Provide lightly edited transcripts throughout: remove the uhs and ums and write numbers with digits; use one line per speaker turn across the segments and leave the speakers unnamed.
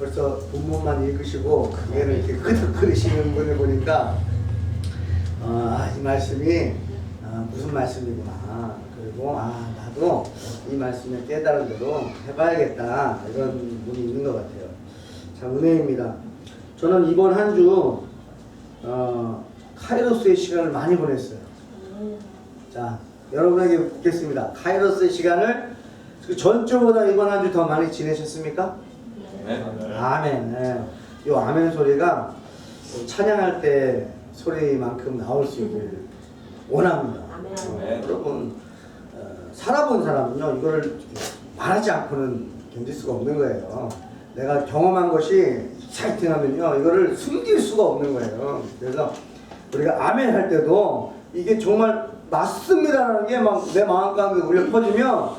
벌써 본문만 읽으시고 그게를 이렇게 끄덕거리시는 분을 보니까 이 말씀이 무슨 말씀이구나. 그리고 나도 이 말씀에 깨달은 대로 해봐야겠다. 이런 분이 있는 것 같아요. 참 은혜입니다. 저는 이번 한 주 카이로스의 시간을 많이 보냈어요. 자, 여러분에게 묻겠습니다. 카이로스의 시간을 그 전주보다 이번 한 주 더 많이 지내셨습니까?
네.
아멘. 네. 이 아멘 소리가 찬양할 때 소리만큼 나올 수 있길 원합니다.
아멘.
여러분 살아본 사람은요 이걸 말하지 않고는 견딜 수가 없는 거예요. 내가 경험한 것이 사이팅하면요 이거를 숨길 수가 없는 거예요. 그래서 우리가 아멘 할 때도 이게 정말 맞습니다라는 게 막 내 마음 가운데 울려 퍼지면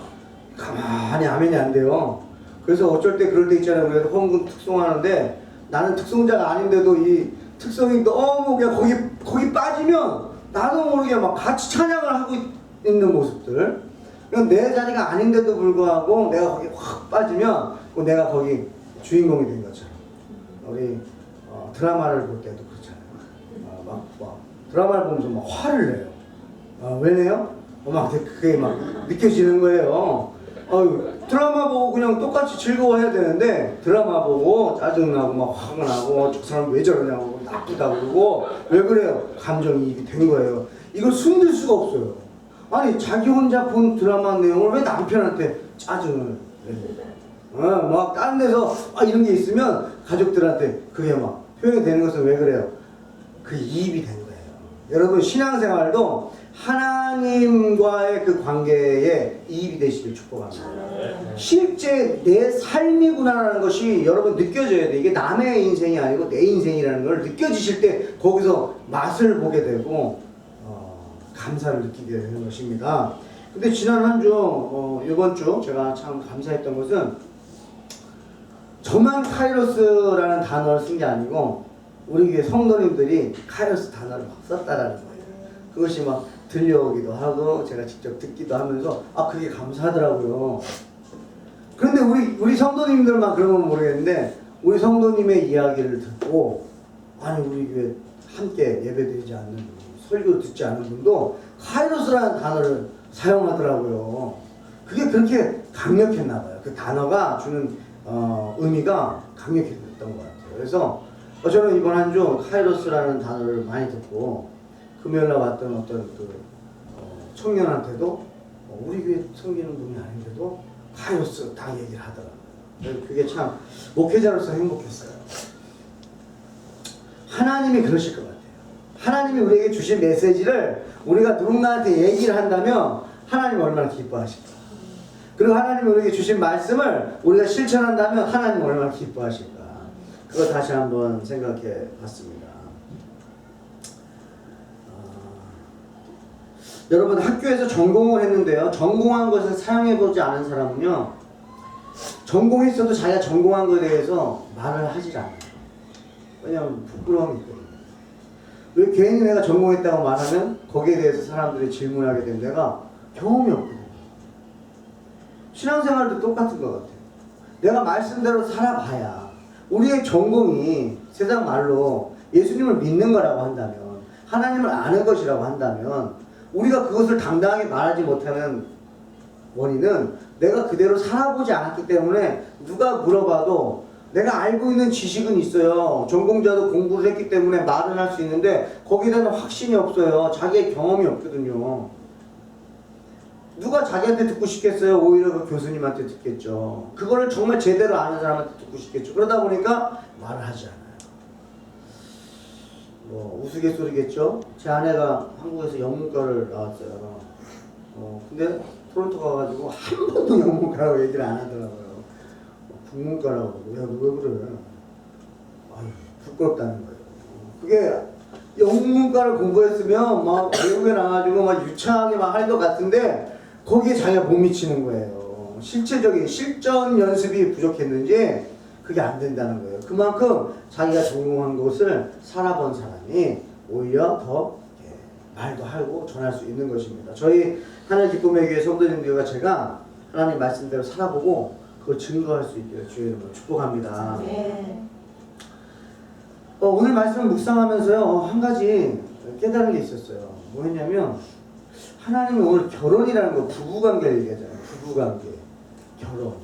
가만히 아멘이 안 돼요. 그래서 어쩔 때 그럴 때 있잖아요. 우리가 헌금 특송하는데 나는 특송자가 아닌데도 이 특성이 너무 그냥 거기 빠지면 나도 모르게 막 같이 찬양을 하고 있는 모습들. 내 자리가 아닌데도 불구하고 내가 거기 확 빠지면 내가 거기 주인공이 된 것처럼. 우리 드라마를 볼 때도 그렇잖아요. 막 드라마를 보면서 막 화를 내요. 왜 내요? 막 그게 막 느껴지는 거예요. 드라마 보고 그냥 똑같이 즐거워해야 되는데 드라마 보고 짜증나고 막 화가 나고 저 사람 왜 저러냐고 나쁘다고 그러고 왜 그래요? 감정이입이 된 거예요. 이걸 숨길 수가 없어요. 아니 자기 혼자 본 드라마 내용을 왜 남편한테 짜증을 내요? 막 다른 데서 이런 게 있으면 가족들한테 그게 막 표현이 되는 것은 왜 그래요? 그 이입이 된 거예요. 여러분 신앙생활도 하나님과의 그 관계에 이입이 되시길 축복합니다. 실제 내 삶이구나라는 것이 여러분 느껴져야 돼. 이게 남의 인생이 아니고 내 인생이라는 걸 느껴지실 때 거기서 맛을 보게 되고 감사를 느끼게 되는 것입니다. 근데 지난 한 주, 이번 주 제가 참 감사했던 것은 저만 카이로스라는 단어를 쓴 게 아니고 우리 교회 성도님들이 카이로스 단어를 막 썼다라는 거예요. 그것이 막 들려오기도 하고 제가 직접 듣기도 하면서 그게 감사하더라고요. 그런데 우리 성도님들만 그러면 모르겠는데 우리 성도님의 이야기를 듣고 우리 교회 함께 예배드리지 않는 분, 설교 듣지 않는 분도 카이로스라는 단어를 사용하더라고요. 그게 그렇게 강력했나 봐요. 그 단어가 주는 의미가 강력했던 것 같아요. 그래서 저는 이번 한 주 카이로스라는 단어를 많이 듣고 금요일날 왔던 어떤 청년한테도 우리 교회 섬기는 분이 아닌데도 카이로스 다 얘기를 하더라고요. 그게 참 목회자로서 행복했어요. 하나님이 그러실 것 같아요. 하나님이 우리에게 주신 메시지를 우리가 누군가한테 얘기를 한다면 하나님이 얼마나 기뻐하실까. 그리고 하나님이 우리에게 주신 말씀을 우리가 실천한다면 하나님이 얼마나 기뻐하실까. 그거 다시 한번 생각해 봤습니다. 여러분 학교에서 전공을 했는데요. 전공한 것을 사용해보지 않은 사람은요. 전공했어도 자기가 전공한 것에 대해서 말을 하질 않아요. 왜냐하면 부끄러움이 있거든요. 왜 괜히 내가 전공했다고 말하면 거기에 대해서 사람들이 질문하게 되면 내가 경험이 없거든요. 신앙생활도 똑같은 것 같아요. 내가 말씀대로 살아봐야 우리의 전공이 세상 말로 예수님을 믿는 거라고 한다면 하나님을 아는 것이라고 한다면 우리가 그것을 당당하게 말하지 못하는 원인은 내가 그대로 살아보지 않았기 때문에 누가 물어봐도 내가 알고 있는 지식은 있어요. 전공자도 공부를 했기 때문에 말은 할 수 있는데 거기에 대한 확신이 없어요. 자기의 경험이 없거든요. 누가 자기한테 듣고 싶겠어요? 오히려 그 교수님한테 듣겠죠. 그거를 정말 제대로 아는 사람한테 듣고 싶겠죠. 그러다 보니까 말을 하지 않아요. 우스갯소리겠죠? 제 아내가 한국에서 영문과를 나왔어요. 근데 토론토 가가지고 한 번도 영문과라고 얘기를 안 하더라고요. 국문과라고 그러고, 야, 왜 그래? 부끄럽다는 거예요. 그게 영문과를 공부했으면 막 외국에 나가지고 막 유창하게 막 할 것 같은데 거기에 자기가 못 미치는 거예요. 실체적인 실전 연습이 부족했는지 그게 안 된다는 거예요. 그만큼 자기가 전공한 것을 살아본 사람이 오히려 더 말도 하고 전할 수 있는 것입니다. 저희 하늘 기쁨의 교회 성도님들과 제가 하나님 말씀대로 살아보고 그걸 증거할 수 있게 주의 이름으로 축복합니다.
네.
오늘 말씀 묵상하면서요, 한 가지 깨달은 게 있었어요. 뭐였냐면, 하나님이 오늘 결혼이라는 거, 부부관계를 얘기하잖아요. 부부관계, 결혼.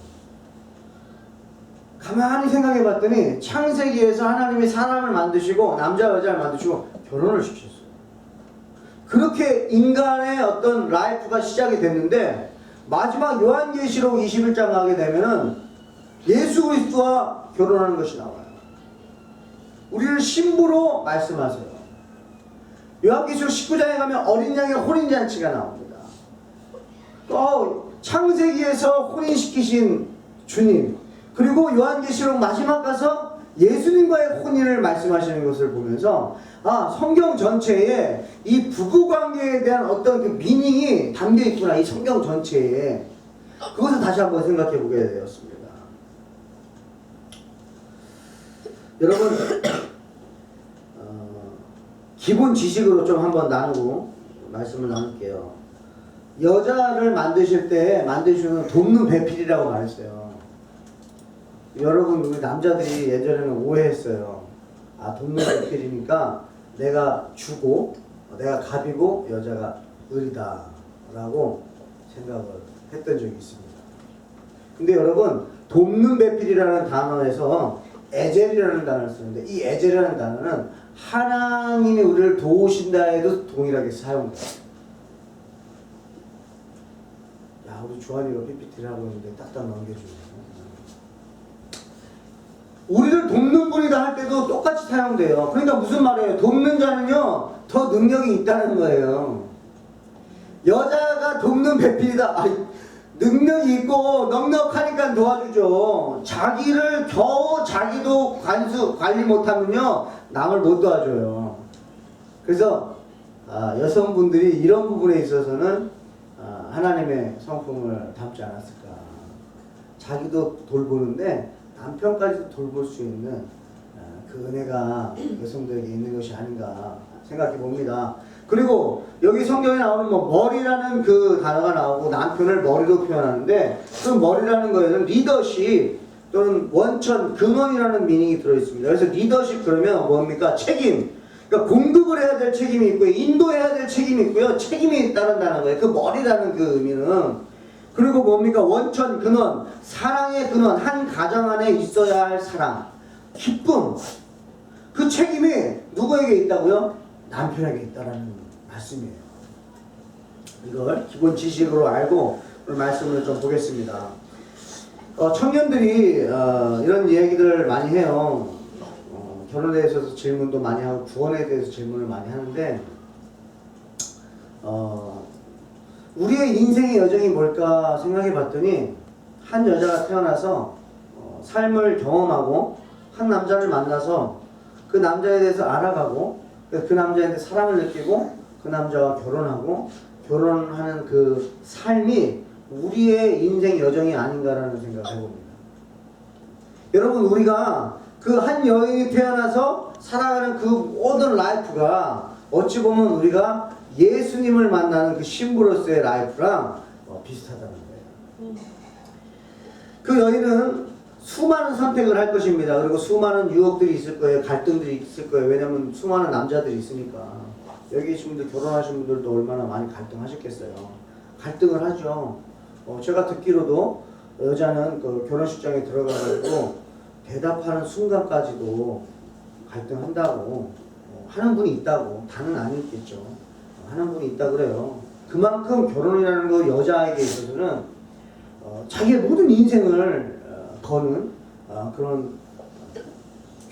가만히 생각해 봤더니, 창세기에서 하나님이 사람을 만드시고, 남자, 여자를 만드시고, 결혼을 시키셨어요. 그렇게 인간의 어떤 라이프가 시작이 됐는데, 마지막 요한계시록 21장 가게 되면은, 예수 그리스도와 결혼하는 것이 나와요. 우리를 신부로 말씀하세요. 요한계시록 19장에 가면 어린 양의 혼인잔치가 나옵니다. 또 창세기에서 혼인시키신 주님, 그리고 요한계시록 마지막 가서 예수님과의 혼인을 말씀하시는 것을 보면서 성경 전체에 이 부부관계에 대한 어떤 그 미닝이 담겨 있구나. 이 성경 전체에. 그것을 다시 한번 생각해 보게 되었습니다. 여러분, 기본 지식으로 좀 한번 나누고 말씀을 나눌게요. 여자를 만드실 때 만드시는 돕는 배필이라고 말했어요. 여러분, 우리 남자들이 예전에는 오해했어요. 돕는 배필이니까 내가 주고 내가 갑이고 여자가 을이다 라고 생각을 했던 적이 있습니다. 근데 여러분, 돕는 배필이라는 단어에서 에젤이라는 단어를 쓰는데, 이 에젤이라는 단어는 하나님이 우리를 도우신다 해도 동일하게 사용돼요. 야, 우리 주한이가 PPT를 하고 있는데 딱딱 넘겨주네. 우리를 돕는 분이다 할 때도 똑같이 사용돼요. 그러니까 무슨 말이에요? 돕는 자는요, 더 능력이 있다는 거예요. 여자가 돕는 배필이다. 능력이 있고 넉넉하니까 도와주죠. 자기를 겨우 자기도 관리 못하면요, 남을 못 도와줘요. 그래서 여성분들이 이런 부분에 있어서는 하나님의 성품을 담지 않았을까. 자기도 돌보는데 남편까지도 돌볼 수 있는 그 은혜가 여성들에게 있는 것이 아닌가 생각해 봅니다. 그리고 여기 성경에 나오는 머리라는 그 단어가 나오고 남편을 머리로 표현하는데, 그 머리라는 거에는 리더십 또는 원천, 근원이라는 미닝이 들어있습니다. 그래서 리더십 그러면 뭡니까? 책임. 그러니까 공급을 해야 될 책임이 있고요. 인도해야 될 책임이 있고요. 책임이 따른다는 거예요. 그 머리라는 그 의미는. 그리고 뭡니까? 원천, 근원. 사랑의 근원. 한 가정 안에 있어야 할 사랑. 기쁨. 그 책임이 누구에게 있다고요? 남편에게 있다라는 말씀이에요. 이걸 기본 지식으로 알고 오늘 말씀을 좀 보겠습니다. 청년들이 이런 얘기들을 많이 해요. 결혼에 대해서 질문도 많이 하고 구원에 대해서 질문을 많이 하는데, 우리의 인생의 여정이 뭘까 생각해 봤더니, 한 여자가 태어나서 삶을 경험하고 한 남자를 만나서 그 남자에 대해서 알아가고, 그 남자한테 사랑을 느끼고 그 남자와 결혼하고, 결혼하는 그 삶이 우리의 인생 여정이 아닌가라는 생각을 해봅니다. 여러분, 우리가 그 한 여인이 태어나서 살아가는 그 모든 라이프가 어찌 보면 우리가 예수님을 만나는 그 신부로서의 라이프랑 비슷하다는 거예요. 그 여인은 수많은 선택을 할 것입니다. 그리고 수많은 유혹들이 있을 거예요. 갈등들이 있을 거예요. 왜냐하면 수많은 남자들이 있으니까. 여기 계신 분들, 결혼하신 분들도 얼마나 많이 갈등하셨겠어요. 갈등을 하죠. 제가 듣기로도 여자는 그 결혼식장에 들어가가지고 대답하는 순간까지도 갈등한다고 하는 분이 있다고. 다는 아니겠죠. 하는 분이 있다 그래요. 그만큼 결혼이라는 거 여자에게 있어서는 자기의 모든 인생을 거는 그런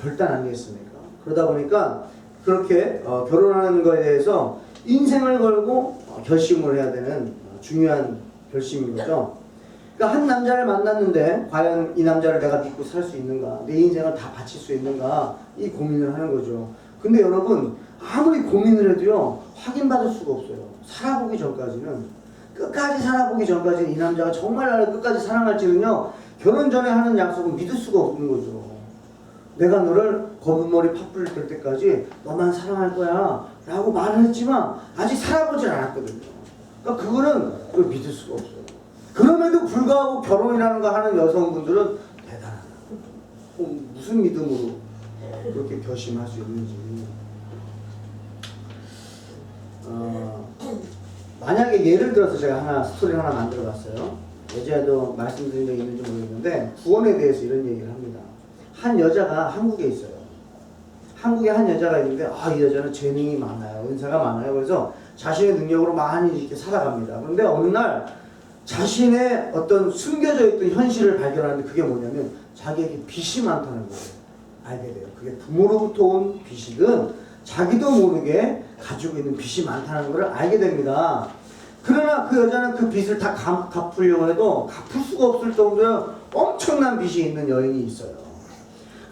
결단 아니겠습니까? 그러다 보니까 그렇게 결혼하는 것에 대해서 인생을 걸고 결심을 해야 되는 중요한 결심인 거죠. 그러니까 한 남자를 만났는데 과연 이 남자를 내가 믿고 살 수 있는가, 내 인생을 다 바칠 수 있는가, 이 고민을 하는 거죠. 근데 여러분, 아무리 고민을 해도요, 확인받을 수가 없어요. 살아보기 전까지는, 끝까지 살아보기 전까지는 이 남자가 정말 나를 끝까지 사랑할지는요, 결혼 전에 하는 약속은 믿을 수가 없는 거죠. 내가 너를 검은 머리 팥불 들 때까지 너만 사랑할 거야 라고 말을 했지만 아직 살아보질 않았거든요. 그러니까 그거는 그걸 믿을 수가 없어요. 그럼에도 불구하고 결혼이라는 거 하는 여성분들은 대단하다. 무슨 믿음으로 그렇게 결심할 수 있는지. 만약에 예를 들어서 제가 스토리 하나 만들어 봤어요. 예전에도 말씀드린 적이 있는지 모르겠는데, 구원에 대해서 이런 얘기를 합니다. 한 여자가 한국에 있어요. 한국에 한 여자가 있는데, 이 여자는 재능이 많아요. 은사가 많아요. 그래서 자신의 능력으로 많이 이렇게 살아갑니다. 그런데 어느 날 자신의 어떤 숨겨져 있던 현실을 발견하는데, 그게 뭐냐면 자기에게 빚이 많다는 걸 알게 돼요. 그게 부모로부터 온 빚이든 자기도 모르게 가지고 있는 빚이 많다는 걸 알게 됩니다. 그러나 그 여자는 그 빚을 다 갚으려고 해도 갚을 수가 없을 정도로 엄청난 빚이 있는 여인이 있어요.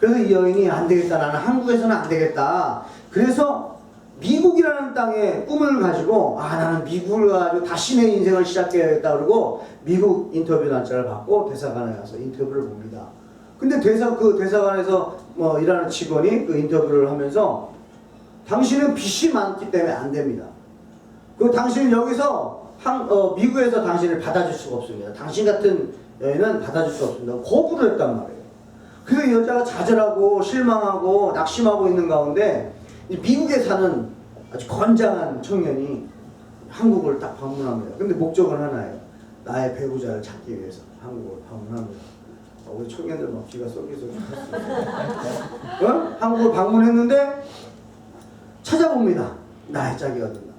그래서 이 여인이 안 되겠다. 나는 한국에서는 안 되겠다. 그래서 미국이라는 땅에 꿈을 가지고 나는 미국을 가지고 다시 내 인생을 시작해야겠다. 그러고 미국 인터뷰 날짜를 받고 대사관에 가서 인터뷰를 봅니다. 근데 그 대사관에서 일하는 직원이 그 인터뷰를 하면서 당신은 빚이 많기 때문에 안 됩니다. 그리고 당신은 여기서 미국에서 당신을 받아줄 수가 없습니다. 당신 같은 여인은 받아줄 수 없습니다. 거부를 했단 말이에요. 그래서 이 여자가 좌절하고 실망하고 낙심하고 있는 가운데 미국에 사는 아주 건장한 청년이 한국을 딱 방문합니다. 근데 목적은 하나예요. 나의 배우자를 찾기 위해서 한국을 방문합니다. 우리 청년들 막 귀가 쏠깃쏠깃 한국을 방문했는데 찾아봅니다. 나의 짝이 어딨나.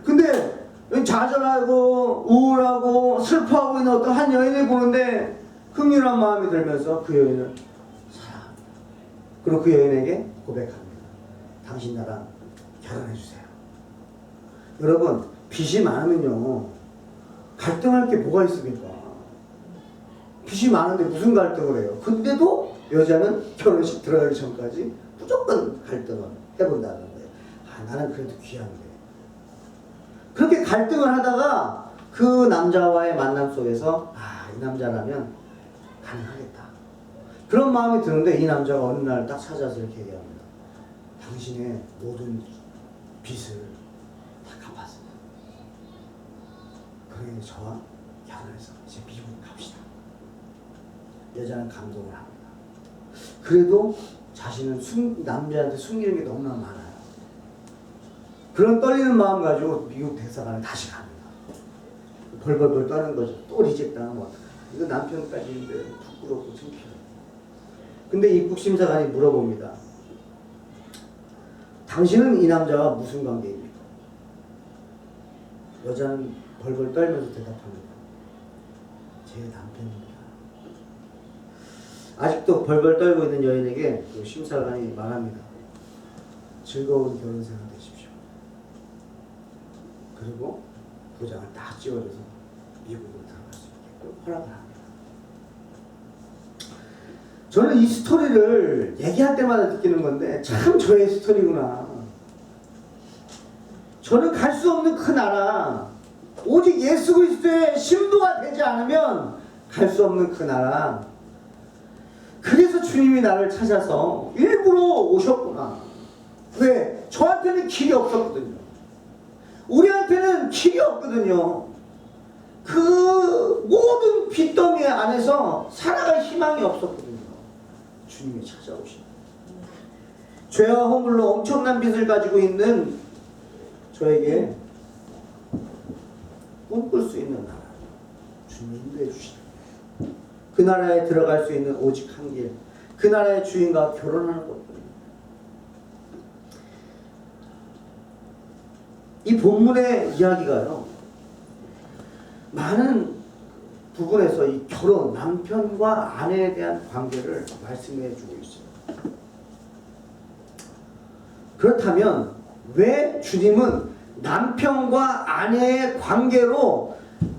근데 좌절하고 우울하고 슬퍼하고 있는 어떤 한 여인을 보는데 흥분한 마음이 들면서 그 여인을 사랑합니다. 그리고 그 여인에게 고백합니다. 당신 나랑 결혼해주세요. 여러분, 빚이 많으면요 갈등할 게 뭐가 있습니까? 빚이 많은데 무슨 갈등을 해요? 근데도 여자는 결혼식 들어가기 전까지 무조건 갈등을 해본다는 거예요. 나는 그래도 귀한데. 그렇게 갈등을 하다가 그 남자와의 만남 속에서 이 남자라면 가능하겠다. 그런 마음이 드는데 이 남자가 어느 날 딱 찾아서 이렇게 얘기합니다. 당신의 모든 빚을 다 갚았습니다. 그러니 저와 결혼해서 이제 미국 갑시다. 여자는 감동을 합니다. 그래도 자신은 남자한테 숨기는 게 너무나 많아요. 그런 떨리는 마음 가지고 미국 대사관에 다시 갑니다. 벌벌벌 떠는 거죠. 또 리젝트하면 어떡해. 이거 남편까지 있는데 부끄럽고 창피해요. 근데 입국심사관이 물어봅니다. 당신은 이 남자와 무슨 관계입니까? 여자는 벌벌 떨면서 대답합니다. 제 남편입니다. 아직도 벌벌 떨고 있는 여인에게 그 심사관이 말합니다. 즐거운 결혼생활 되십시오. 그리고 도장을 딱 찍어줘서 미국으로 들어갈 수 있게끔 허락을 합니다. 저는 이 스토리를 얘기할 때마다 느끼는 건데 참 저의 스토리구나. 저는 갈 수 없는 그 나라, 오직 예수 그리스도의 신부가 되지 않으면 갈 수 없는 그 나라. 그래서 주님이 나를 찾아서 일부러 오셨구나. 왜? 저한테는 길이 없었거든요. 우리한테는 길이 없거든요. 그 모든 빚더미 안에서 살아갈 희망이 없었거든요. 주님이 찾아오신. 죄와 허물로 엄청난 빚을 가지고 있는 저에게 꿈꿀 수 있는 나라. 주님이 인도해 주시다. 그 나라에 들어갈 수 있는 오직 한 길. 그 나라의 주인과 결혼하는 것뿐입니다. 이 본문의 이야기가요, 많은 부분에서 이 결혼, 남편과 아내에 대한 관계를 말씀해 주고 있어요. 그렇다면 왜 주님은 남편과 아내의 관계로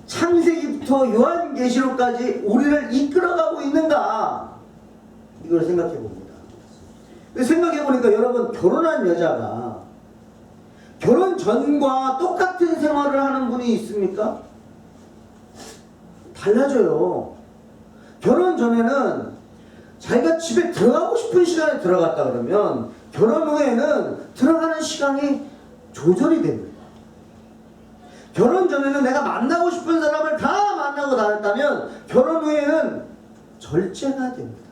창세기부터 요한계시록까지 우리를 이끌어가고 있는가? 이걸 생각해 봅니다. 생각해 보니까 여러분, 결혼한 여자가 결혼 전과 똑같은 생활을 하는 분이 있습니까? 달라져요. 결혼 전에는 자기가 집에 들어가고 싶은 시간에 들어갔다 그러면 결혼 후에는 들어가는 시간이 조절이 됩니다. 결혼 전에는 내가 만나고 싶은 사람을 다 만나고 다녔다면 결혼 후에는 절제가 됩니다.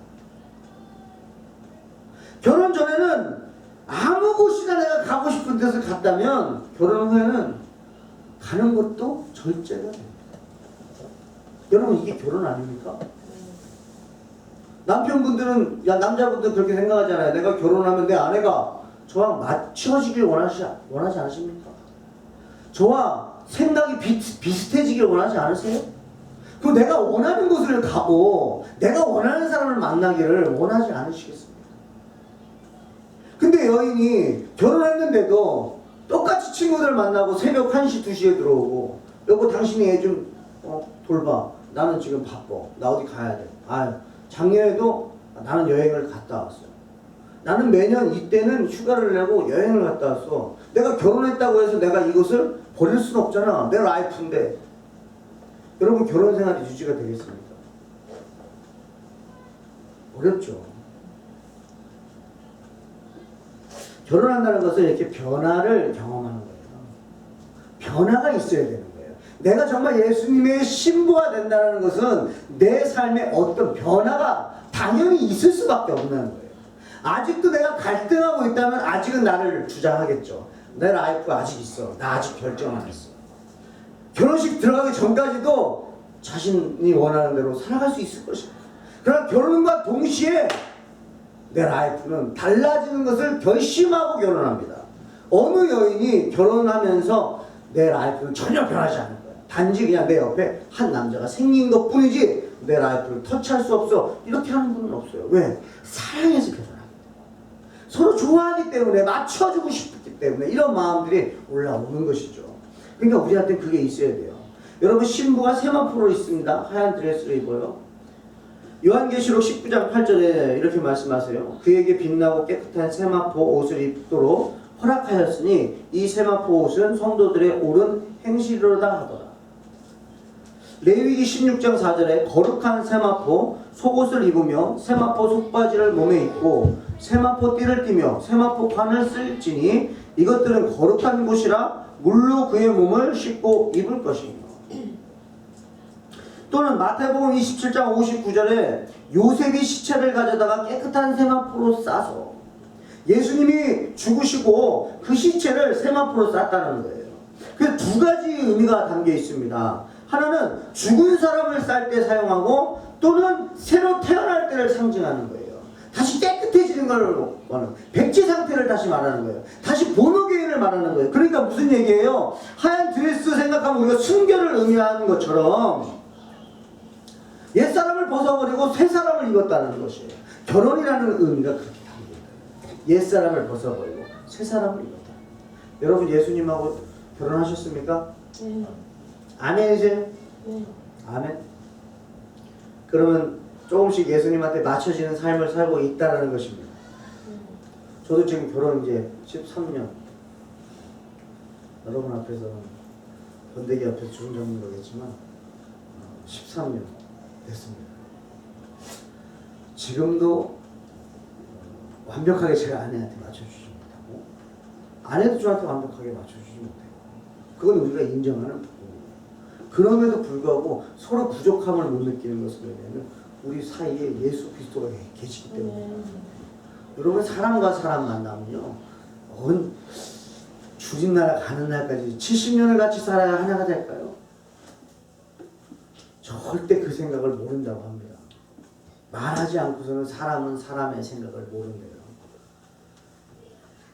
결혼 전에는 아무 곳이나 내가 가고 싶은 데서 갔다면 결혼 후에는 가는 것도 절제가 됩니다. 여러분, 이게 결혼 아닙니까? 남편분들은, 남자분들 그렇게 생각하잖아요. 내가 결혼하면 내 아내가 저와 맞춰지길 원하지 않으십니까? 저와 생각이 비슷해지길 원하지 않으세요? 그럼 내가 원하는 곳을 가고 내가 원하는 사람을 만나기를 원하지 않으시겠습니까? 근데 여인이 결혼했는데도 똑같이 친구들 만나고 새벽 1시, 2시에 들어오고, 여보 당신이 애 좀 돌봐. 나는 지금 바빠. 나 어디 가야 돼. 작년에도 나는 여행을 갔다 왔어요. 나는 매년 이때는 휴가를 내고 여행을 갔다 왔어. 내가 결혼했다고 해서 내가 이것을 버릴 수는 없잖아. 내 라이프인데. 여러분, 결혼 생활이 유지가 되겠습니까? 어렵죠. 결혼한다는 것은 이렇게 변화를 경험하는 거예요. 변화가 있어야 되는 거예요. 내가 정말 예수님의 신부가 된다는 것은 내 삶에 어떤 변화가 당연히 있을 수밖에 없는 거예요. 아직도 내가 갈등하고 있다면 아직은 나를 주장하겠죠. 내 라이프 아직 있어. 나 아직 결정 안 했어. 결혼식 들어가기 전까지도 자신이 원하는 대로 살아갈 수 있을 것입니다. 그러나 결혼과 동시에 내 라이프는 달라지는 것을 결심하고 결혼합니다. 어느 여인이 결혼하면서 내 라이프는 전혀 변하지 않을 거야. 단지 그냥 내 옆에 한 남자가 생긴 것 뿐이지 내 라이프를 터치할 수 없어. 이렇게 하는 분은 없어요. 왜? 사랑해서 결혼합니다. 서로 좋아하기 때문에, 맞춰주고 싶기 때문에 이런 마음들이 올라오는 것이죠. 그러니까 우리한테 그게 있어야 돼요. 여러분, 신부가 세마포로 있습니다. 하얀 드레스를 입어요. 요한계시록 19장 8절에 이렇게 말씀하세요. 그에게 빛나고 깨끗한 세마포 옷을 입도록 허락하였으니 이 세마포 옷은 성도들의 옳은 행실이로다 하더라. 레위기 16장 4절에 거룩한 세마포 속옷을 입으며 세마포 속바지를 몸에 입고 세마포 띠를 띠며 세마포 관을 쓸지니 이것들은 거룩한 곳이라 물로 그의 몸을 씻고 입을 것이며. 또는 마태복음 27장 59절에 요셉이 시체를 가져다가 깨끗한 세마포로 싸서, 예수님이 죽으시고 그 시체를 세마포로 쌌다는 거예요. 그 두 가지 의미가 담겨 있습니다. 하나는 죽은 사람을 쌀 때 사용하고, 또는 새로 태어날 때를 상징하는 거예요. 다시 깨끗해지는 걸 말하는, 백지 상태를 다시 말하는 거예요. 다시 본어게인을 말하는 거예요. 그러니까 무슨 얘기예요? 하얀 드레스 생각하면 우리가 순결을 의미하는 것처럼 옛사람을 벗어버리고 새사람을 입었다는 것이에요. 결혼이라는 의미가 그렇게 담깁니다. 옛사람을 벗어버리고 새사람을 입었다. 여러분, 예수님하고 결혼하셨습니까?
네.
아멘이세요?
네.
아멘. 그러면 조금씩 예수님한테 맞춰지는 삶을 살고 있다는 것입니다. 저도 지금 결혼 이제 13년. 여러분 앞에서, 번데기 앞에서 주름 잡는 거겠지만 13년 됐습니다. 지금도 완벽하게 제가 아내한테 맞춰주지 못하고, 아내도 저한테 완벽하게 맞춰주지 못해요. 그건 우리가 인정하는 부분입니다. 그럼에도 불구하고 서로 부족함을 못 느끼는 것은 왜냐하면 우리 사이에 예수 그리스도가 계시기 때문에. 여러분, 사람과 사람 만나면요, 주님 나라 가는 날까지 70년을 같이 살아야 하나가 될까요? 절대 그 생각을 모른다고 합니다. 말하지 않고서는 사람은 사람의 생각을 모른대요.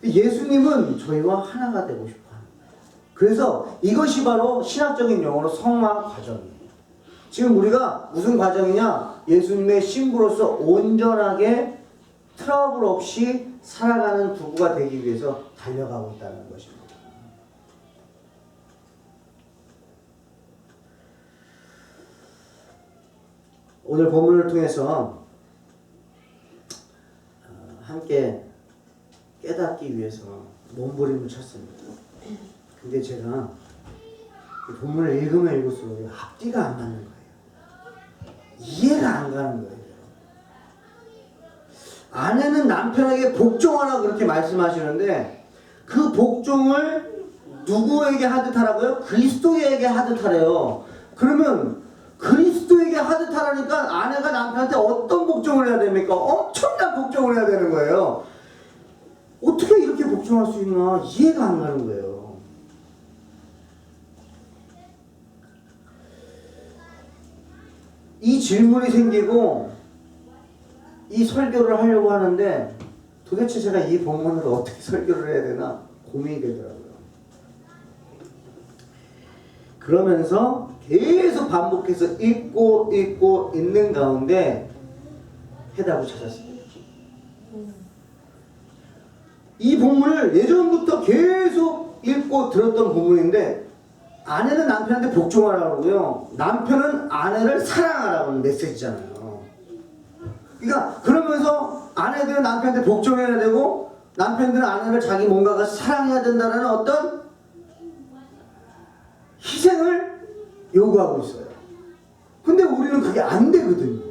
예수님은 저희와 하나가 되고 싶어 하는 거예요. 그래서 이것이 바로 신학적인 용어로 성화 과정이에요. 지금 우리가 무슨 과정이냐? 예수님의 신부로서 온전하게 트러블 없이 살아가는 부부가 되기 위해서 달려가고 있다는 것입니다. 오늘 본문을 통해서 함께 깨닫기 위해서 몸부림을 쳤습니다. 근데 제가 이 본문을 읽으면 읽을수록 앞뒤가 안 맞는 거예요. 이해가 안 가는 거예요. 아내는 남편에게 복종하라 그렇게 말씀하시는데, 그 복종을 누구에게 하듯 하라고요? 그리스도에게 하듯 하래요. 그러면 그리스도에게 하듯 하라니까 아내가 남편한테 어떤 복종을 해야 됩니까? 엄청난 복종을 해야 되는 거예요. 어떻게 이렇게 복종할 수 있나 이해가 안 가는 거예요. 이 질문이 생기고 이 설교를 하려고 하는데 도대체 제가 이 본문을 어떻게 설교를 해야 되나 고민이 되더라고요. 그러면서 계속 반복해서 읽고 있는 가운데 해답을 찾았습니다. 이 본문을 예전부터 계속 읽고 들었던 본문인데 아내는 남편한테 복종하라고 하고요. 남편은 아내를 사랑하라고 하는 메시지잖아요. 그러니까 그러면서 아내들은 남편한테 복종해야 되고 남편들은 아내를 자기 뭔가가 사랑해야 된다는 어떤 희생을 요구하고 있어요. 근데 우리는 그게 안 되거든요.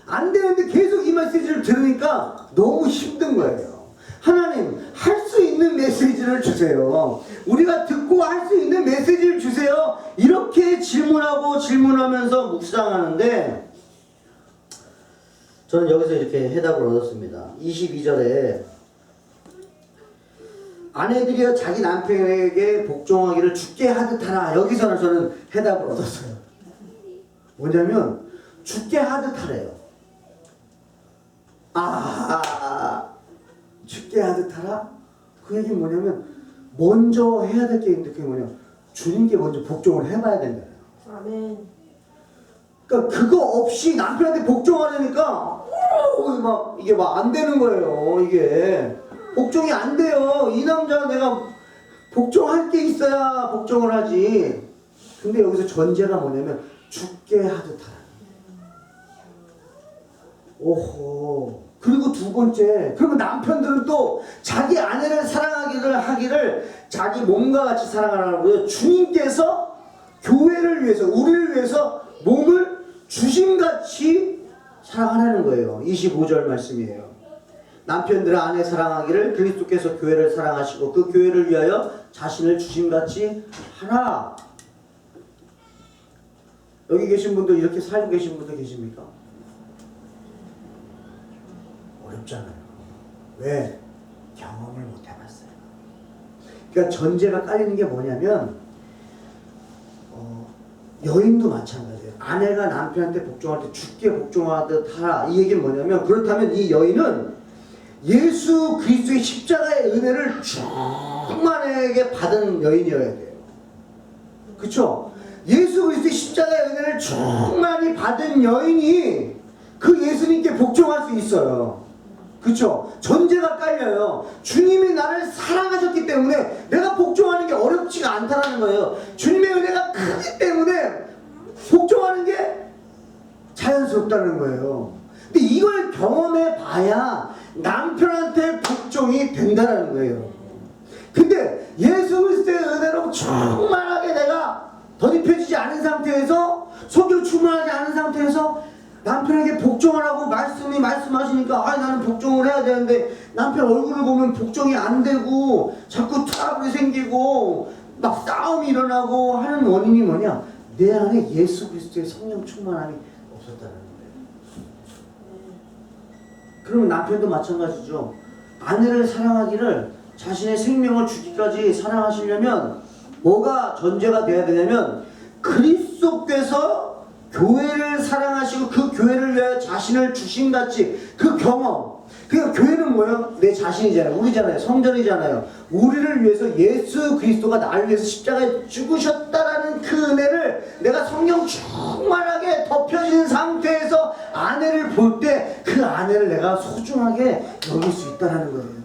안 되는데 계속 이 메시지를 들으니까 너무 힘든 거예요. 하나님, 할 수 있는 메시지를 주세요. 우리가 듣고 할 수 있는 메시지를 주세요. 이렇게 질문하면서 묵상하는데 저는 여기서 이렇게 해답을 얻었습니다. 22절에 아내들이여 자기 남편에게 복종하기를 죽게 하듯 하라. 여기서는 저는 해답을 얻었어요. 뭐냐면 죽게 하듯 하래요. 죽게 하듯 하라? 그 얘기는 뭐냐면 먼저 해야 될 게 있는데 그게 뭐냐, 주님께 먼저 복종을 해봐야 된다.
아멘.
그러니까 그거 없이 남편한테 복종하려니까 이게 막 안 되는 거예요. 이게 복종이 안 돼요. 이 남자 내가 복종할 게 있어야 복종을 하지. 근데 여기서 전제가 뭐냐면 죽게 하듯 하라. 오호. 그리고 두 번째, 그러면 남편들은 또 자기 아내를 하기를 자기 몸과 같이 사랑하라고요. 주님께서 교회를 위해서, 우리를 위해서 몸을 주심같이 사랑하라는 거예요. 25절 말씀이에요. 남편들은 아내 사랑하기를 그리스도께서 교회를 사랑하시고 그 교회를 위하여 자신을 주심같이 하라. 여기 계신 분들, 이렇게 살고 계신 분들 계십니까? 어렵잖아요. 왜? 경험을 못 해봤어요. 그러니까 전제가 깔리는 게 뭐냐면 여인도 마찬가지예요. 아내가 남편한테 복종할 때 죽게 복종하듯 하라. 이 얘기는 뭐냐면, 그렇다면 이 여인은 예수 그리스도의 십자가의 은혜를 충만하게 받은 여인이어야 돼요. 그쵸? 예수 그리스도의 십자가의 은혜를 충만히 받은 여인이 그 예수님께 복종할 수 있어요. 그쵸? 전제가 깔려요. 주님이 나를 사랑하셨기 때문에 내가 복종하는 게 어렵지가 않다는 거예요. 주님의 은혜가 크기 때문에 복종하는 게 자연스럽다는 거예요. 근데 이걸 경험해 봐야 남편한테 복종이 된다는 거예요. 근데 예수 그리스도의 은혜로 충만하게 내가 덧입혀지지 않은 상태에서, 속이 충만하지 않은 상태에서 남편에게 복종하라고 말씀하시니까 나는 복종을 해야 되는데 남편 얼굴을 보면 복종이 안 되고 자꾸 트러블이 생기고 막 싸움이 일어나고 하는 원인이 뭐냐? 내 안에 예수 그리스도의 성령 충만함이 없었다는 거예요. 그러면 남편도 마찬가지죠. 아내를 사랑하기를 자신의 생명을 주기까지 사랑하시려면 뭐가 전제가 돼야 되냐면 그리스도께서 교회를 사랑하시고 그 교회를 위하여 자신을 주심같이 그 경험. 그러니까 교회는 뭐예요? 내 자신이잖아요. 우리잖아요. 성전이잖아요. 우리를 위해서 예수 그리스도가 나를 위해서 십자가에 죽으셨다라는 그 은혜를 내가 성령 충만하게 덮여진 상태에서 아내를 볼 때 그 아내를 내가 소중하게 여길 수 있다는 거예요.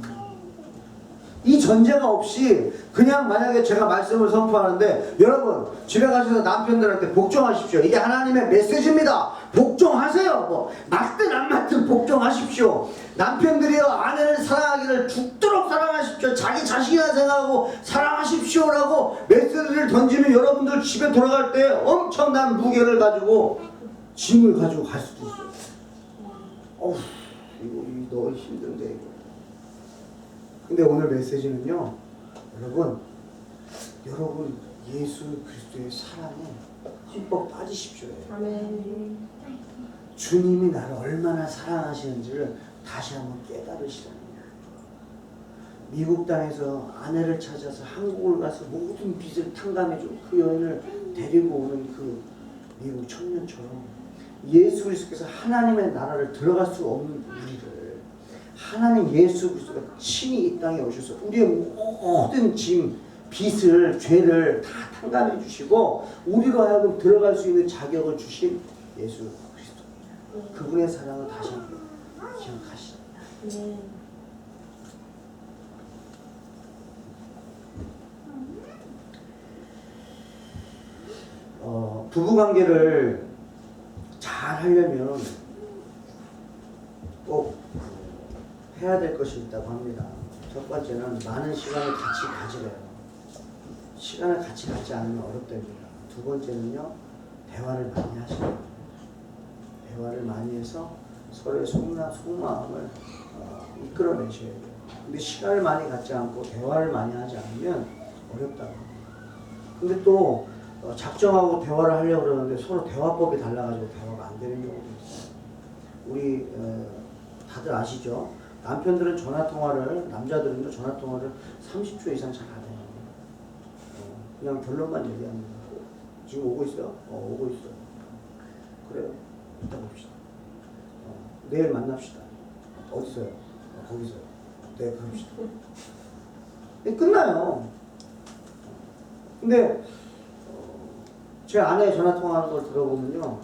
이 전제가 없이 그냥 만약에 제가 말씀을 선포하는데 여러분 집에 가셔서 남편들한테 복종하십시오. 이게 하나님의 메시지입니다. 복종하세요. 맞든 안 맞든 복종하십시오. 남편들이여 아내를 사랑하기를 죽도록 사랑하십시오. 자기 자식이나 생각하고 사랑하십시오라고 메시지를 던지면 여러분들 집에 돌아갈 때 엄청난 무게를 가지고 짐을 가지고 갈 수도 있어요. 이거 너무 힘든데 이거. 근데 오늘 메시지는요, 여러분 여러분 예수 그리스도의 사랑에 흠뻑 빠지십시오.
아멘.
주님이 나를 얼마나 사랑하시는지를 다시 한번 깨달으시라는 거예요. 미국 땅에서 아내를 찾아서 한국을 가서 모든 빚을 탕감해주고 그 여인을 데리고 오는 그 미국 청년처럼 예수 그리스도께서 하나님의 나라를 들어갈 수 없는 우리를 하나님 예수 그리스도가 친히 이 땅에 오셔서 우리의 모든 짐, 빚을, 죄를 다 탕감해 주시고 우리로 하여금 들어갈 수 있는 자격을 주신 예수 그리스도. 그분의 사랑을 다시 한번 기억하시라.
네.
부부관계를 잘 하려면 꼭 해야 될 것이 있다고 합니다. 첫 번째는 많은 시간을 같이 가지래요. 시간을 같이 갖지 않으면 어렵답니다. 두 번째는요, 대화를 많이 하셔야 돼요. 대화를 많이 해서 서로의 속마음을 이끌어내셔야 돼요. 근데 시간을 많이 갖지 않고 대화를 많이 하지 않으면 어렵다고 합니다. 근데 또 작정하고 대화를 하려고 그러는데 서로 대화법이 달라가지고 대화가 안 되는 경우도 있어요. 우리 다들 아시죠? 남편들은 전화통화를, 남자들은요 전화통화를 30초 이상 잘 안 해요. 그냥 결론만 얘기합니다. 지금 오고 있어요? 오고 있어요. 그래요. 이따 봅시다. 내일 만납시다. 어디 있어요? 거기서요. 네, 그럽시다. 끝나요. 근데 제 아내 전화 통화하는 걸 들어보면요,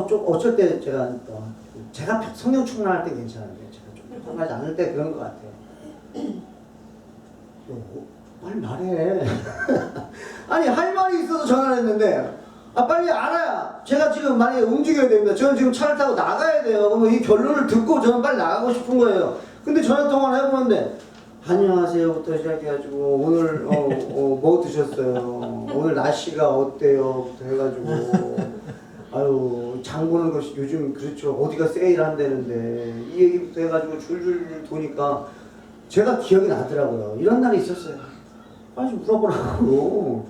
좀 어쩔 때 제가 성령 충만할 때 괜찮은데 제가 좀 충만하지 않을 때 그런 것 같아요. 빨리 말해. 아니 할 말이 있어서 전화를 했는데 빨리 알아야 제가 지금 만약에 움직여야 됩니다. 저는 지금 차를 타고 나가야 돼요. 그러면 이 결론을 듣고 저는 빨리 나가고 싶은 거예요. 근데 전화 통화를 해보는데 안녕하세요부터 시작해가지고 오늘 뭐 드셨어요? 오늘 날씨가 어때요? 부터 해가지고 아유 장 보는 것이 요즘 그렇죠. 어디가 세일한다는데 이 얘기부터 해가지고 줄줄 도니까 제가 기억이 나더라고요. 이런 날이 있었어요. 빨리 좀 물어보라고.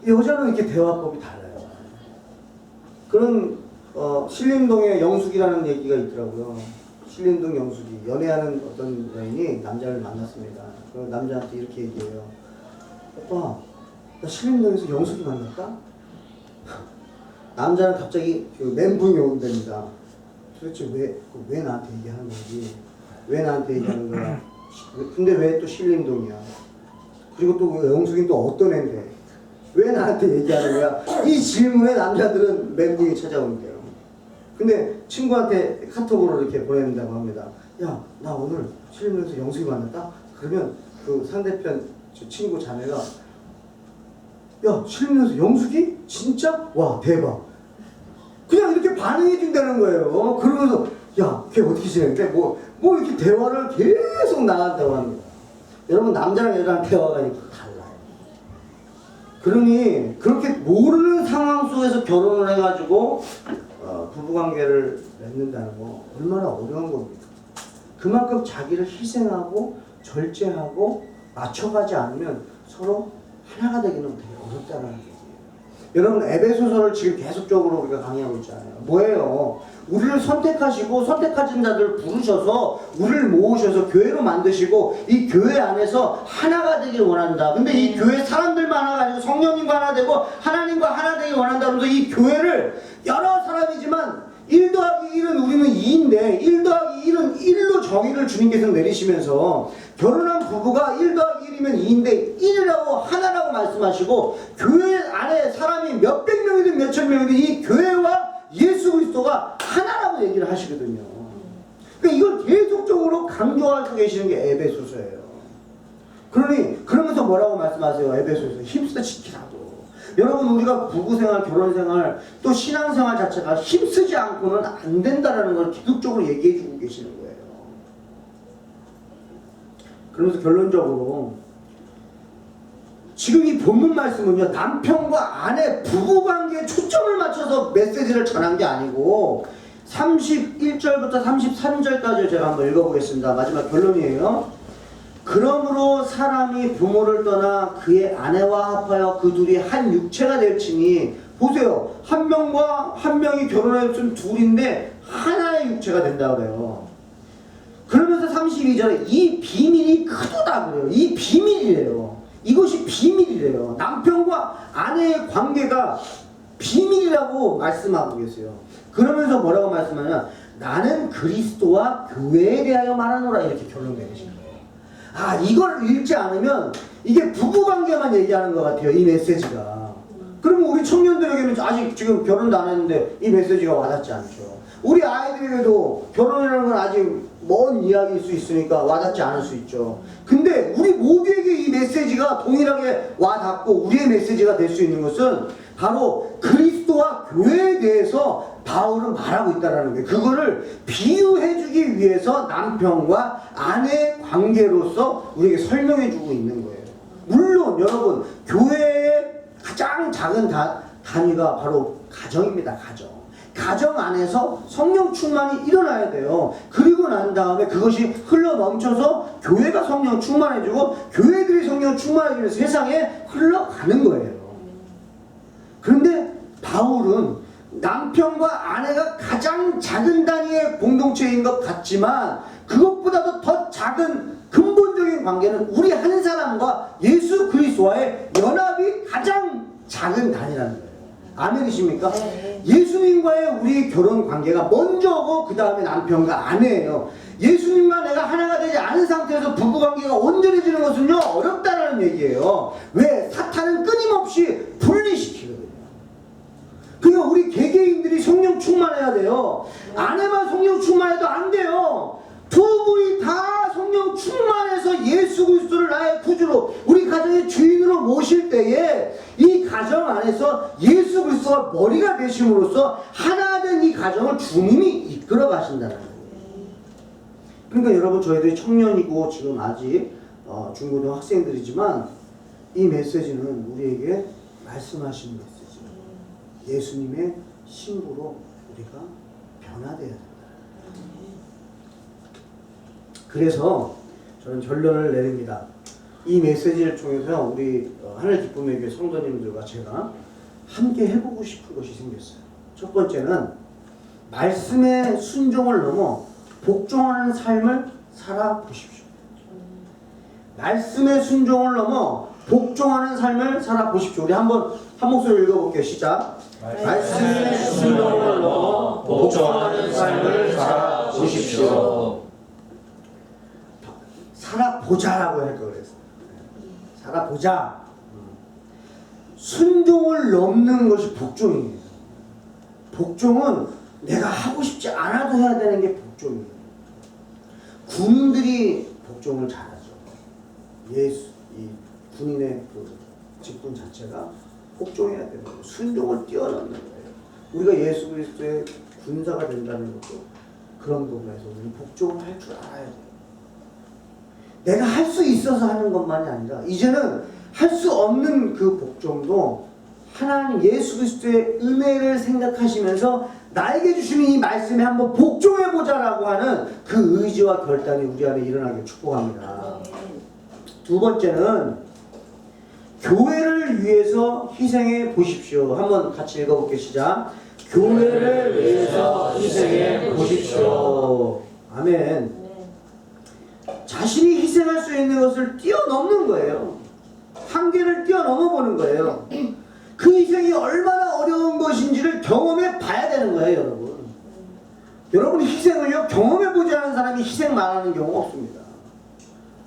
여자는 이렇게 대화법이 달라요. 그런 신림동의 영숙이라는 얘기가 있더라고요. 신림동 영숙이 연애하는 어떤 여인이 남자를 만났습니다. 그 남자한테 이렇게 얘기해요. 오빠, 나 신림동에서 영숙이 만났다? 남자는 갑자기 그 멘붕이 온답니다. 도대체 왜 나한테 얘기하는 거지? 왜 나한테 얘기하는 거야? 근데 왜 또 신림동이야? 그리고 또 영숙이는 또 어떤 애인데? 왜 나한테 얘기하는 거야? 이 질문에 남자들은 멘붕이 찾아온대요. 근데 친구한테 카톡으로 이렇게 보낸다고 합니다. 야, 나 오늘 신림동에서 영숙이 만났다? 그러면 그 상대편 친구 자매가 야, 신림동에서 영숙이? 진짜? 와, 대박. 그냥 이렇게 반응해 준다는 거예요. 그러면서 야, 걔 어떻게 지내는데? 뭐 이렇게 대화를 계속 나간다고 합니다. 여러분, 남자랑 여자랑 대화가 이렇게 달라요. 그러니 그렇게 모르는 상황 속에서 결혼을 해가지고 부부관계를 맺는다는 거 얼마나 어려운 겁니까? 그만큼 자기를 희생하고 절제하고 맞춰가지 않으면 서로 하나가 되기는 되게 어렵다는 얘기예요. 여러분, 에베소서를 지금 계속적으로 우리가 강의하고 있잖아요. 뭐예요? 우리를 선택하시고 선택하신 자들을 부르셔서 우리를 모으셔서 교회로 만드시고 이 교회 안에서 하나가 되길 원한다. 근데 이 교회 사람들만 하나가 아니고 성령님과 하나 되고 하나님과 하나 되길 원한다. 그러면서 이 교회를 여러 사람이지만 1 더하기 1은 우리는 2인데 1 더하기 1은 1로 정의를 주님께서 내리시면서 결혼한 부부가 1 더하기 1이면 2인데 1이라고 하나라고 말씀하시고 교회 안에 사람이 몇백 명이든 몇천 명이든 이 교회와 예수 그리스도가 하나라고 얘기를 하시거든요. 그러니까 이걸 계속적으로 강조하고 계시는 게 에베소서예요. 그러면서 뭐라고 말씀하세요? 에베소에서 힘써 지키라고. 여러분, 우리가 부부생활, 결혼생활, 또 신앙생활 자체가 힘쓰지 않고는 안 된다라는 걸 기독적으로 얘기해주고 계시는 거예요. 그러면서 결론적으로 지금 이 본문 말씀은요, 남편과 아내 부부관계에 초점을 맞춰서 메시지를 전한 게 아니고 31절부터 33절까지 제가 한번 읽어보겠습니다. 마지막 결론이에요. 그러므로 사람이 부모를 떠나 그의 아내와 합하여 그 둘이 한 육체가 될지니, 보세요. 한 명과 한 명이 결혼했으면 둘인데 하나의 육체가 된다 그래요. 그러면서 32절에 이 비밀이 크도다 그래요. 이 비밀이래요. 이것이 비밀이래요. 남편과 아내의 관계가 비밀이라고 말씀하고 계세요. 그러면서 뭐라고 말씀하냐, 나는 그리스도와 교회에 대하여 말하노라, 이렇게 결론 내리시는 거예요. 아, 이걸 읽지 않으면 이게 부부관계만 얘기하는 것 같아요, 이 메시지가. 그러면 우리 청년들에게는 아직 지금 결혼도 안 했는데 이 메시지가 와닿지 않죠. 우리 아이들에게도 결혼이라는 건 아직 먼 이야기일 수 있으니까 와닿지 않을 수 있죠. 근데 우리 모두에게 이 메시지가 동일하게 와닿고 우리의 메시지가 될 수 있는 것은 바로 그리스도와 교회에 대해서 바울은 말하고 있다는 거예요. 그거를 비유해주기 위해서 남편과 아내의 관계로서 우리에게 설명해주고 있는 거예요. 물론 여러분, 교회의 가장 작은 단위가 바로 가정입니다. 가정 안에서 성령 충만이 일어나야 돼요. 그리고 난 다음에 그것이 흘러 넘쳐서 교회가 성령 충만해지고 교회들이 성령 충만해지면 세상에 흘러가는 거예요. 그런데 바울은 남편과 아내가 가장 작은 단위의 공동체인 것 같지만 그것보다도 더 작은 근본적인 관계는 우리 한 사람과 예수 그리스도와의 연합이 가장 작은 단위라는 거예요. 아멘이십니까? 네. 예수님과의 우리 결혼 관계가 먼저고 그 다음에 남편과 아내예요. 예수님과 내가 하나가 되지 않은 상태에서 부부관계가 온전해지는 것은요, 어렵다는 얘기예요. 왜? 사탄은 끊임없이 분리시키거든요. 그러니까 우리 개개인들이 성령 충만해야 돼요. 아내만 성령 충만해도 안 돼요. 두 분이 다 성령 충만해서 예수 그리스도를 나의 구주로 우리 가정의 주인으로 모실 때에 이 가정 안에서 예수 그리스도가 머리가 되심으로써 하나 된 이 가정을 주님이 이끌어 가신다는 거예요. 그러니까 여러분, 저희들이 청년이고 지금 아직 중고등 학생들이지만 이 메시지는 우리에게 말씀하신 메시지예요. 예수님의 신부로 우리가 변화되어야 된다. 그래서 저는 결론을 내립니다. 이 메시지를 통해서 우리 하늘 기쁨의 교회 성도님들과 제가 함께 해보고 싶은 것이 생겼어요. 첫 번째는 말씀의 순종을 넘어 복종하는 삶을 살아보십시오. 말씀의 순종을 넘어 복종하는 삶을 살아보십시오. 우리 한번 한 목소리 읽어볼게요. 시작. 말씀의 순종을 넘어 복종하는 삶을 살아보십시오. 살아보자라고 할 걸 그랬어요. 살아보자. 순종을 넘는 것이 복종이에요. 복종은 내가 하고 싶지 않아도 해야 되는 게 복종이에요. 군인들이 복종을 잘하죠. 이 군인의 그 직분 자체가 복종해야 되는 거예요. 순종을 뛰어넘는 거예요. 우리가 예수 그리스도의 군사가 된다는 것도 그런 부분에서 우리는 복종을 할 줄 알아야 돼요. 내가 할 수 있어서 하는 것만이 아니라 이제는 할 수 없는 그 복종도 하나님 예수 그리스도의 은혜를 생각하시면서 나에게 주시는 이 말씀에 한번 복종해보자라고 하는 그 의지와 결단이 우리 안에 일어나길 축복합니다. 두 번째는 교회를 위해서 희생해 보십시오. 한번 같이 읽어볼게요. 시작. 교회를 위해서 희생해 보십시오. 아멘. 자신이 희생할 수 있는 것을 뛰어넘는 거예요. 한계를 뛰어넘어 보는 거예요. 그 희생이 얼마나 어려운 것인지를 경험해 봐야 되는 거예요, 여러분. 여러분, 희생을요, 경험해 보지 않은 사람이 희생 말하는 경우가 없습니다.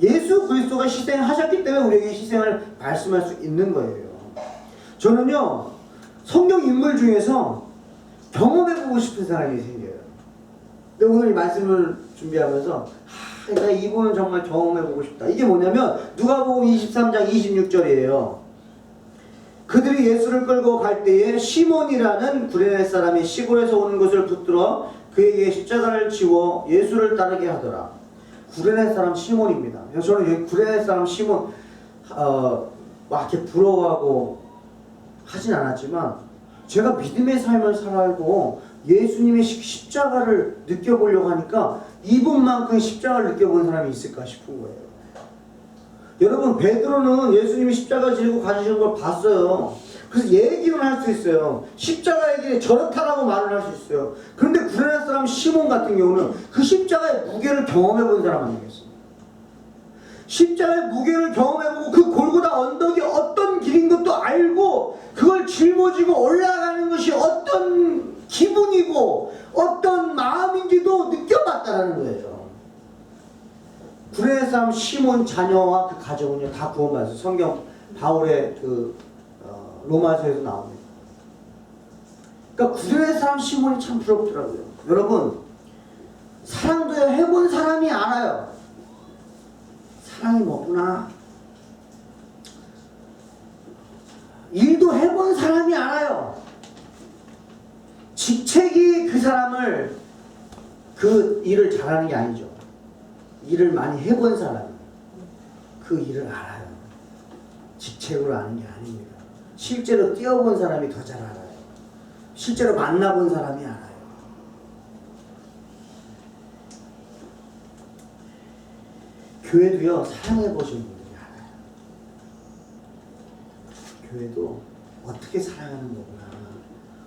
예수 그리스도가 희생하셨기 때문에 우리에게 희생을 말씀할 수 있는 거예요. 저는요, 성경 인물 중에서 경험해 보고 싶은 사람이 생겨요. 근데 오늘 이 말씀을 준비하면서 내가 이분은 정말 경험해보고 싶다. 이게 뭐냐면 누가복음 23장 26절이에요. 그들이 예수를 끌고 갈 때에 시몬이라는 구레네 사람이 시골에서 오는 것을 붙들어 그에게 십자가를 지워 예수를 따르게 하더라. 구레네 사람 시몬입니다. 저는 구레네 사람 시몬 막 이렇게 부러워하고 하진 않았지만 제가 믿음의 삶을 살아고 예수님의 십자가를 느껴보려고 하니까 이분만큼 십자가를 느껴본 사람이 있을까 싶은 거예요. 여러분 베드로는 예수님이 십자가 지고 가시는 걸 봤어요. 그래서 얘기는 할 수 있어요. 십자가의 길이 저렇다라고 말을 할 수 있어요. 그런데 구레네 사람 시몬 같은 경우는 그 십자가의 무게를 경험해 본 사람 아니겠어요? 십자가의 무게를 경험해보고 그 골고다 언덕이 어떤 길인 것도 알고 그걸 짊어지고 올라가는 것이 어떤 기분이고 어떤 마음인지도 느껴봤다는 거예요. 구레네 사람 시몬 자녀와 그 가족은요 다 구원받았어요. 성경 바울의 그 로마서에서 나옵니다. 그러니까 구레네 사람 시몬이 참 부럽더라고요. 여러분 사랑도 해본 사람이 알아요. 사랑이 뭐구나. 일도 해본 사람이 알아요. 직책이 그 사람을 그 일을 잘하는 게 아니죠. 일을 많이 해본 사람 그 일을 알아요. 직책으로 아는 게 아닙니다. 실제로 뛰어본 사람이 더 잘 알아요. 실제로 만나본 사람이 알아요. 교회도요 사랑해 보신 분들이 알아요. 교회도 어떻게 사랑하는 거구나.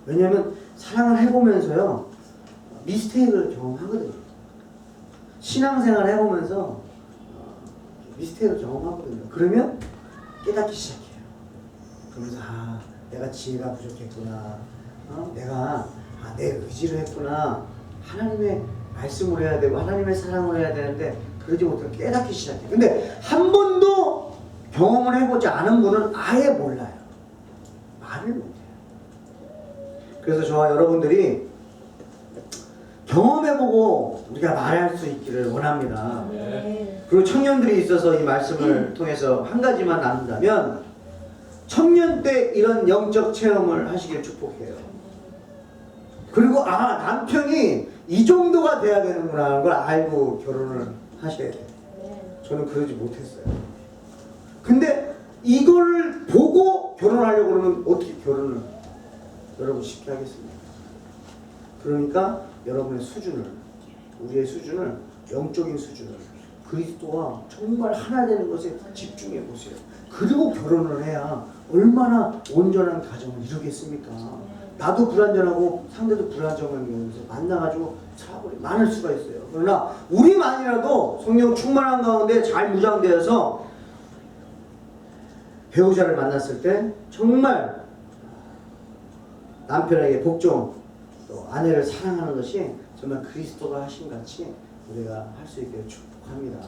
왜냐하면 사랑을 해보면서요 미스테이크를 경험하거든요. 신앙생활 해보면서 미스테이크를 경험하거든요. 그러면 깨닫기 시작해요. 그러면서 내가 지혜가 부족했구나. 내가 내 의지를 했구나. 하나님의 말씀을 해야 되고 하나님의 사랑을 해야 되는데 그러지 못하고 깨닫기 시작해요. 근데 한 번도 경험을 해보지 않은 분은 아예 몰라요. 말을 못해요. 그래서 저와 여러분들이 경험해보고 우리가 말할 수 있기를 원합니다. 그리고 청년들이 있어서 이 말씀을 통해서 한 가지만 나눈다면 청년 때 이런 영적 체험을 하시길 축복해요. 그리고 남편이 이 정도가 돼야 되는구나 하는 걸 알고 결혼을 하셔야 돼요. 저는 그러지 못했어요. 근데 이걸 보고 결혼하려고 그러면 어떻게 결혼을 여러분 쉽게 하겠습니까? 그러니까 여러분의 수준을, 우리의 수준을, 영적인 수준을 그리스도와 정말 하나 되는 것에 집중해 보세요. 그리고 결혼을 해야 얼마나 온전한 가정을 이루겠습니까? 나도 불완전하고 상대도 불완전한 경우에서 만나가지고 차별이 많을 수가 있어요. 그러나 우리만이라도 성령 충만한 가운데 잘 무장되어서 배우자를 만났을 때 정말 남편에게 복종, 또 아내를 사랑하는 것이 정말 그리스도가 하신 같이 우리가 할 수 있게 축복합니다.